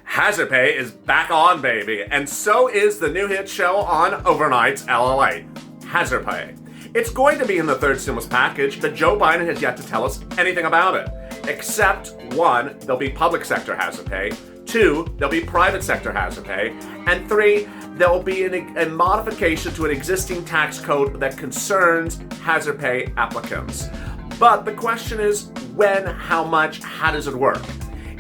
Hazard pay is back on, baby, and so is the new hit show on Overnights LALATE, Hazard Pay. It's going to be in the third stimulus package, but Joe Biden has yet to tell us anything about it. Except, 1, there'll be public sector hazard pay, 2, there'll be private sector hazard pay, and 3, there'll be a modification to an existing tax code that concerns hazard pay applicants. But the question is, when, how much, how does it work?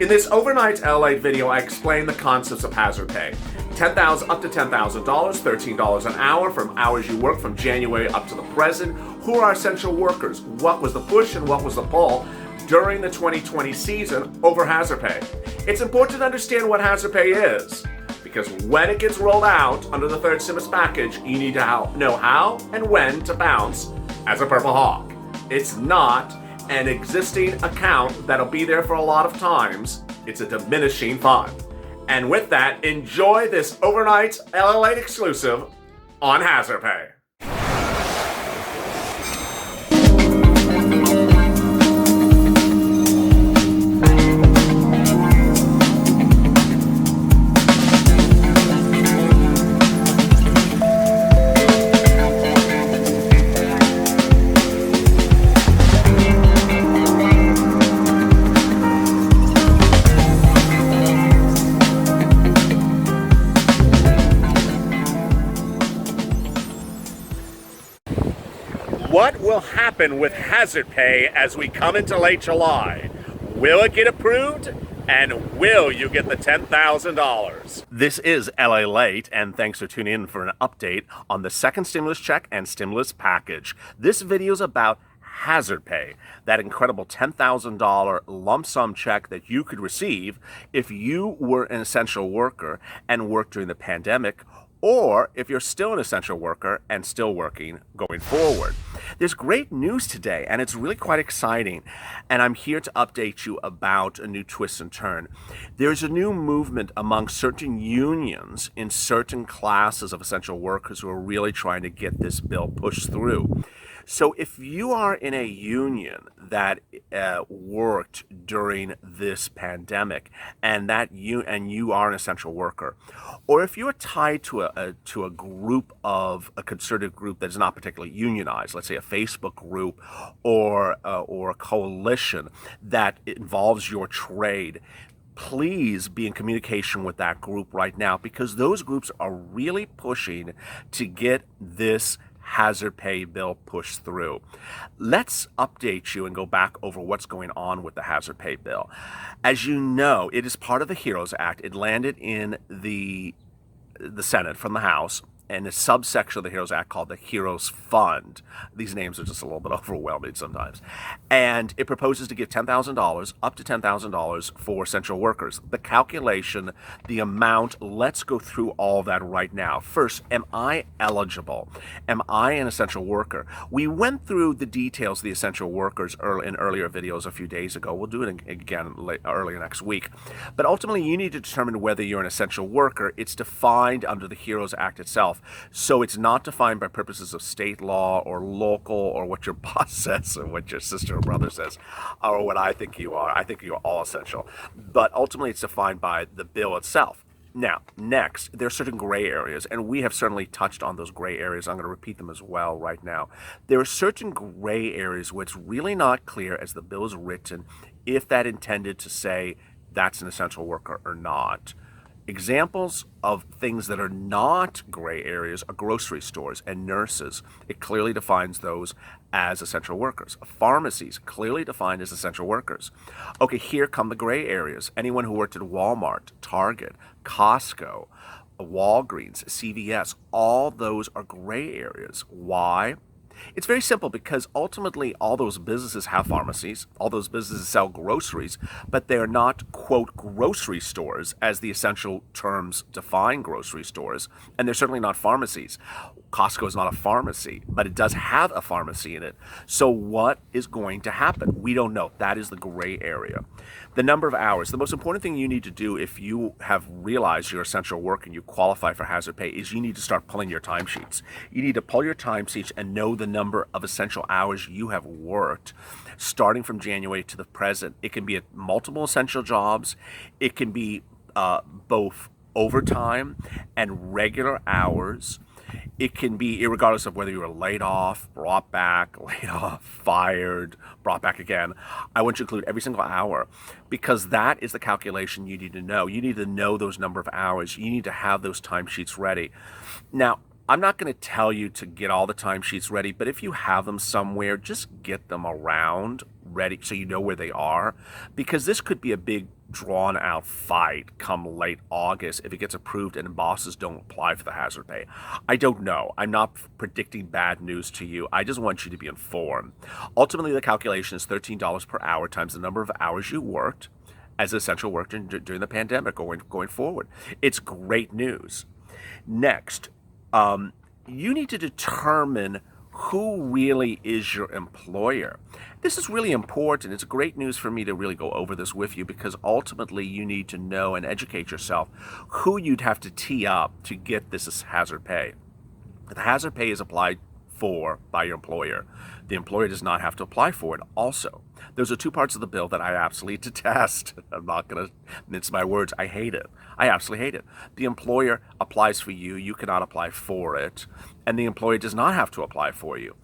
In this Overnight LA video, I explain the concepts of hazard pay. Up to $10,000, $13 an hour from hours you work from January up to the present. Who are essential workers? What was the push and what was the pull during the 2020 season over hazard pay? It's important to understand what hazard pay is, because when it gets rolled out under the third stimulus package, you need to know how and when to bounce as a Purple Hawk. It's not an existing account that'll be there for a lot of times. It's a diminishing fund. And with that, enjoy this Overnight LALATE exclusive on hazard pay. What will happen with hazard pay as we come into late July? Will it get approved? And will you get the $10,000? This is LALATE, and thanks for tuning in for an update on the second stimulus check and stimulus package. This video is about hazard pay, that incredible $10,000 lump sum check that you could receive if you were an essential worker and worked during the pandemic, or if you're still an essential worker and still working going forward. There's great news today, and it's really quite exciting, and I'm here to update you about a new twist and turn. There's a new movement among certain unions in certain classes of essential workers who are really trying to get this bill pushed through. So if you are in a union that worked during this pandemic, and you are an essential worker, or if you are tied to a group of a concerted group that is not particularly unionized, let's say a Facebook group or a coalition that involves your trade, please be in communication with that group right now, because those groups are really pushing to get this hazard pay bill pushed through. Let's update you and go back over what's going on with the hazard pay bill. As you know, it is part of the HEROES Act. It landed in the Senate from the House, and a subsection of the HEROES Act called the HEROES Fund. These names are just a little bit overwhelming sometimes. And it proposes to give $10,000, up to $10,000 for essential workers. The calculation, the amount, let's go through all of that right now. First, am I eligible? Am I an essential worker? We went through the details of the essential workers in earlier videos a few days ago. We'll do it again earlier next week. But ultimately, you need to determine whether you're an essential worker. It's defined under the HEROES Act itself. So it's not defined by purposes of state law or local or what your boss says or what your sister or brother says or what I think you are. I think you're all essential. But ultimately it's defined by the bill itself. Now, next, there are certain gray areas, and we have certainly touched on those gray areas. I'm going to repeat them as well right now. There are certain gray areas where it's really not clear as the bill is written if that intended to say that's an essential worker or not. Examples of things that are not gray areas are grocery stores and nurses. It clearly defines those as essential workers. Pharmacies, clearly defined as essential workers. Okay, here come the gray areas. Anyone who worked at Walmart, Target, Costco, Walgreens, CVS, all those are gray areas. Why? It's very simple, because ultimately all those businesses have pharmacies, all those businesses sell groceries, but they're not, quote, grocery stores as the essential terms define grocery stores, and they're certainly not pharmacies. Costco is not a pharmacy, but it does have a pharmacy in it. So what is going to happen? We don't know. That is the gray area. The number of hours. The most important thing you need to do if you have realized your essential work and you qualify for hazard pay is you need to start pulling your timesheets. You need to pull your timesheets and know the number of essential hours you have worked starting from January to the present. It can be at multiple essential jobs. It can be both overtime and regular hours. It can be irregardless of whether you were laid off, brought back, laid off, fired, brought back again. I want you to include every single hour, because that is the calculation you need to know. You need to know those number of hours. You need to have those timesheets ready. Now, I'm not going to tell you to get all the timesheets ready, but if you have them somewhere, just get them around ready so you know where they are, because this could be a big drawn out fight come late August if it gets approved and bosses don't apply for the hazard pay. I don't know. I'm not predicting bad news to you. I just want you to be informed. Ultimately, the calculation is $13 per hour times the number of hours you worked as essential worker during the pandemic or going forward. It's great news. Next, you need to determine who really is your employer. This is really important. It's great news for me to really go over this with you, because ultimately you need to know and educate yourself who you'd have to tee up to get this as hazard pay. The hazard pay is applied for by your employer. The employer does not have to apply for it also. Those are two parts of the bill that I absolutely detest. I'm not going to mince my words. I hate it. I absolutely hate it. The employer applies for you. You cannot apply for it. And the employer does not have to apply for you.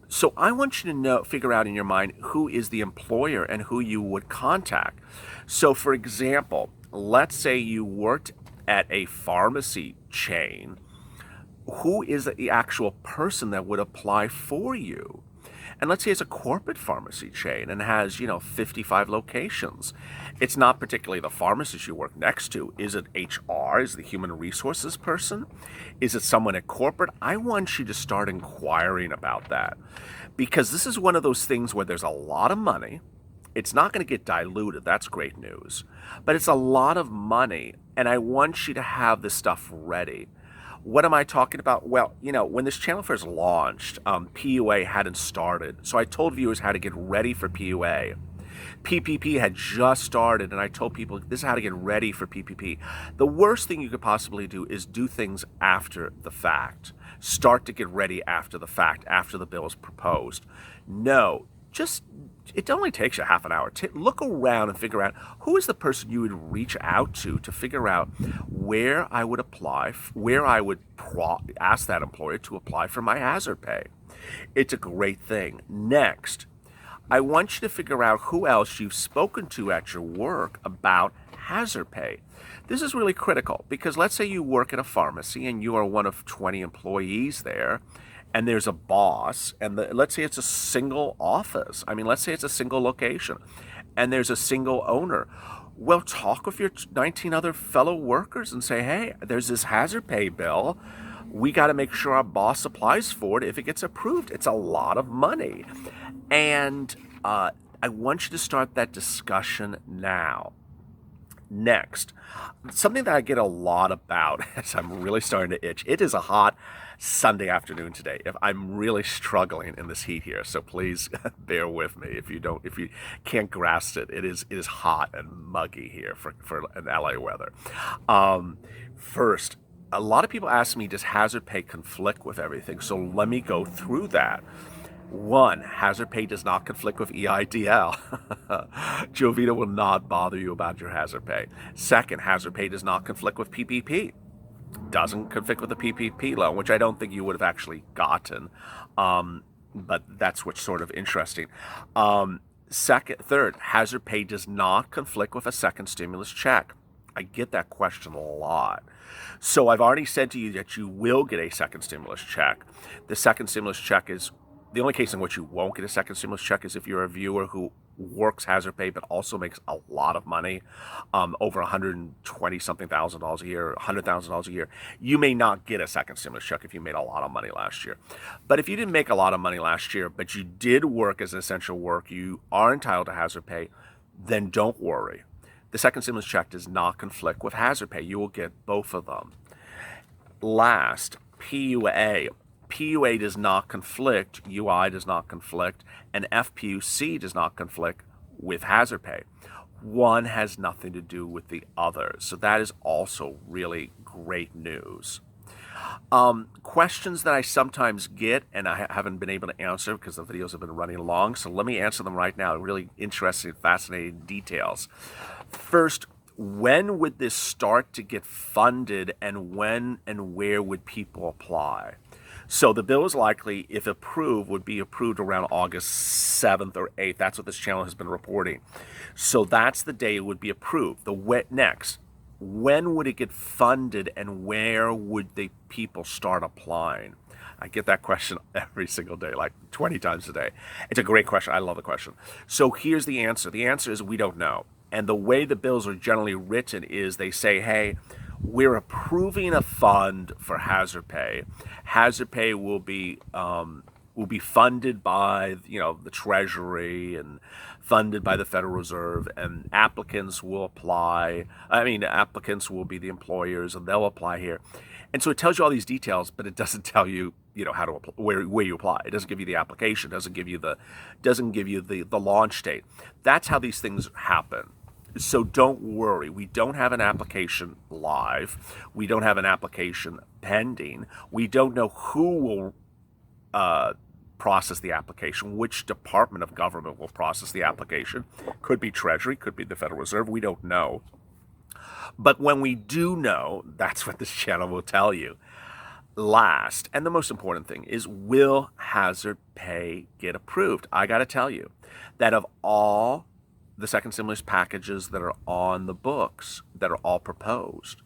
So I want you to figure out in your mind who is the employer and who you would contact. So for example, let's say you worked at a pharmacy chain. Who is the actual person that would apply for you? And let's say it's a corporate pharmacy chain and has, 55 locations. It's not particularly the pharmacist you work next to. Is it HR? Is it the human resources person? Is it someone at corporate? I want you to start inquiring about that, because this is one of those things where there's a lot of money. It's not going to get diluted. That's great news. But it's a lot of money, and I want you to have this stuff ready. What am I talking about? Well, when this channel first launched, PUA hadn't started. So I told viewers how to get ready for PUA. PPP had just started, and I told people this is how to get ready for PPP. The worst thing you could possibly do is do things after the fact. Start to get ready after the fact, after the bill is proposed. No, it only takes you half an hour. Look around and figure out who is the person you would reach out to figure out where I would apply, where I would ask that employer to apply for my hazard pay. It's a great thing. Next, I want you to figure out who else you've spoken to at your work about hazard pay. This is really critical, because let's say you work at a pharmacy and you are one of 20 employees there, and there's a boss, and let's say it's a single office. Let's say it's a single location, and there's a single owner. Well, talk with your 19 other fellow workers and say, hey, there's this hazard pay bill. We got to make sure our boss applies for it if it gets approved. It's a lot of money. And I want you to start that discussion now. Next, something that I get a lot about, as I'm really starting to itch. It is a hot Sunday afternoon today. If I'm really struggling in this heat here, so please bear with me. If you can't grasp it, it is hot and muggy here for an LA weather. First, a lot of people ask me, does hazard pay conflict with everything? So let me go through that. One, hazard pay does not conflict with EIDL. Jovita will not bother you about your hazard pay. Second, hazard pay does not conflict with PPP. Doesn't conflict with the PPP loan, which I don't think you would have actually gotten. But that's what's sort of interesting. Third, hazard pay does not conflict with a second stimulus check. I get that question a lot. So I've already said to you that you will get a second stimulus check. The second stimulus check is the only case in which you won't get a second stimulus check is if you're a viewer who works hazard pay but also makes a lot of money, over $120-something thousand a year, $100,000 a year. You may not get a second stimulus check if you made a lot of money last year. But if you didn't make a lot of money last year, but you did work as an essential work, you are entitled to hazard pay, then don't worry. The second stimulus check does not conflict with hazard pay. You will get both of them. Last, PUA. PUA does not conflict, UI does not conflict, and FPUC does not conflict with hazard pay. One has nothing to do with the other. So that is also really great news. Questions that I sometimes get and I haven't been able to answer because the videos have been running long. So let me answer them right now. Really interesting, fascinating details. First, When would this start to get funded, and when and where would people apply? So the bill is likely, if approved, would be approved around August 7th or 8th. That's what this channel has been reporting. So that's the day it would be approved. Next, when would it get funded, and where would the people start applying? I get that question every single day, like 20 times a day. It's a great question. I love the question. So here's the answer. The answer is we don't know. And the way the bills are generally written is they say, hey, we're approving a fund for hazard pay. Hazard pay will be funded by the Treasury and funded by the Federal Reserve, and applicants will apply. Applicants will be the employers, and they'll apply here. And so it tells you all these details, but it doesn't tell you, how to apply, where you apply. It doesn't give you the application. It doesn't give you the launch date. That's how these things happen. So don't worry. We don't have an application live. We don't have an application pending. We don't know who will process the application, which department of government will process the application. Could be Treasury, could be the Federal Reserve. We don't know. But when we do know, that's what this channel will tell you. Last, and the most important thing is, will hazard pay get approved? I got to tell you that of all the second stimulus packages that are on the books, that are all proposed,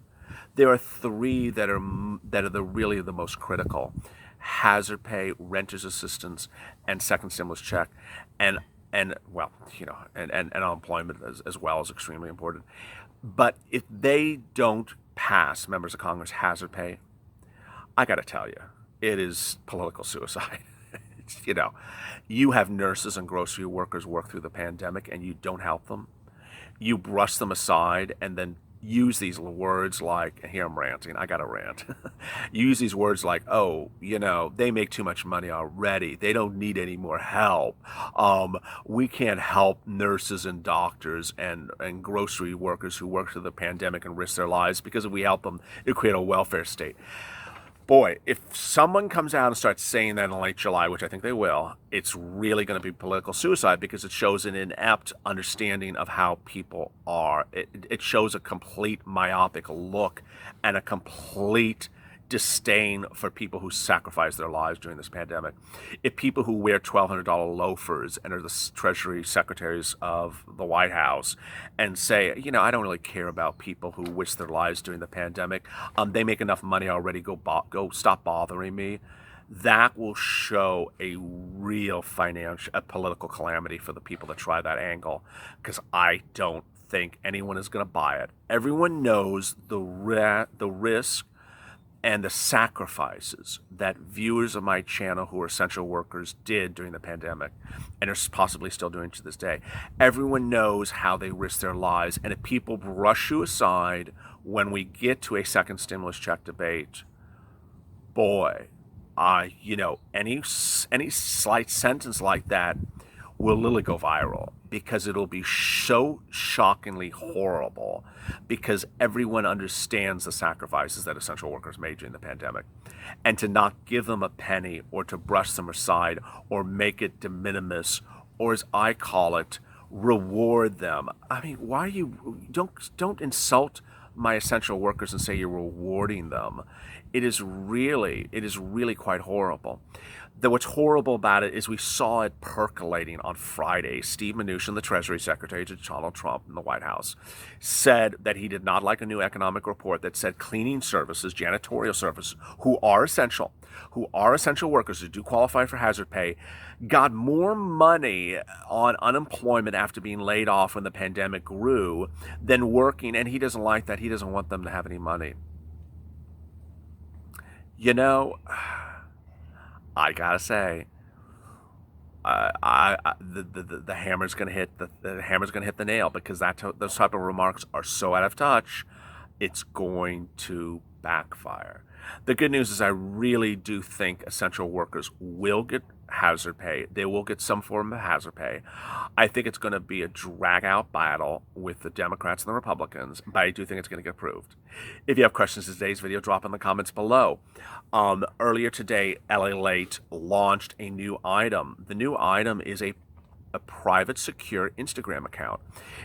there are three that are really the most critical: hazard pay, renters assistance, and second stimulus check, and unemployment as well is extremely important. But if they don't pass, members of Congress, hazard pay, I got to tell you, it is political suicide. You have nurses and grocery workers work through the pandemic, and you don't help them. You brush them aside and then use these words like, and here I'm ranting, I got to rant. Use these words like, oh, they make too much money already. They don't need any more help. We can't help nurses and doctors and grocery workers who work through the pandemic and risk their lives, because if we help them, it'll create a welfare state. Boy, if someone comes out and starts saying that in late July, which I think they will, it's really going to be political suicide, because it shows an inept understanding of how people are. It shows a complete myopic look and a complete disdain for people who sacrifice their lives during this pandemic. If people who wear $1,200 loafers and are the Treasury secretaries of the White House and say, I don't really care about people who risk their lives during the pandemic. They make enough money already. Go stop bothering me. That will show a real political calamity for the people that try that angle, because I don't think anyone is going to buy it. Everyone knows the risk and the sacrifices that viewers of my channel who are essential workers did during the pandemic, and are possibly still doing to this day. Everyone knows how they risk their lives, and if people brush you aside when we get to a second stimulus check debate, boy, any slight sentence like that will literally go viral, because it'll be so shockingly horrible, because everyone understands the sacrifices that essential workers made during the pandemic. And to not give them a penny, or to brush them aside, or make it de minimis, or as I call it, reward them. Why don't insult my essential workers and say you're rewarding them. It is really quite horrible. What's horrible about it is we saw it percolating on Friday. Steve Mnuchin, the Treasury Secretary to Donald Trump in the White House, said that he did not like a new economic report that said cleaning services, janitorial services, who are essential workers who do qualify for hazard pay, got more money on unemployment after being laid off when the pandemic grew than working, and he doesn't like that. He doesn't want them to have any money. I gotta say, the hammer's gonna hit the nail, because those type of remarks are so out of touch. It's going to backfire. The good news is I really do think essential workers will get hazard pay. They will get some form of hazard pay. I think it's going to be a drag-out battle with the Democrats and the Republicans, but I do think it's going to get approved. If you have questions to today's video, drop in the comments below. Earlier today, LA Late launched a new item. The new item is a a private, secure Instagram account.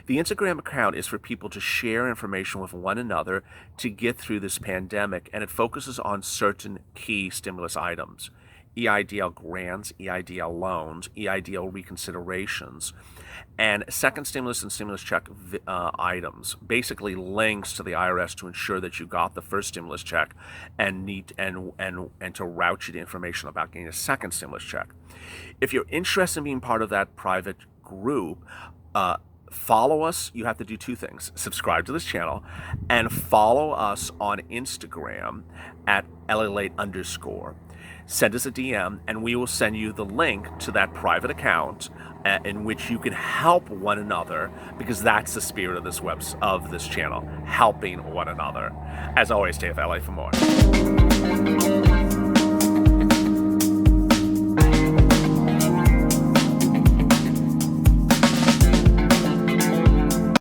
The Instagram account is for people to share information with one another to get through this pandemic, and it focuses on certain key stimulus items. EIDL grants, EIDL loans, EIDL reconsiderations, and second stimulus and stimulus check items, basically links to the IRS to ensure that you got the first stimulus check and to route you the information about getting a second stimulus check. If you're interested in being part of that private group, follow us. You have to do two things: subscribe to this channel and follow us on Instagram at @LALate_. Send us a DM and we will send you the link to that private account in which you can help one another, because that's the spirit of this channel, helping one another. As always, stay with LA for more.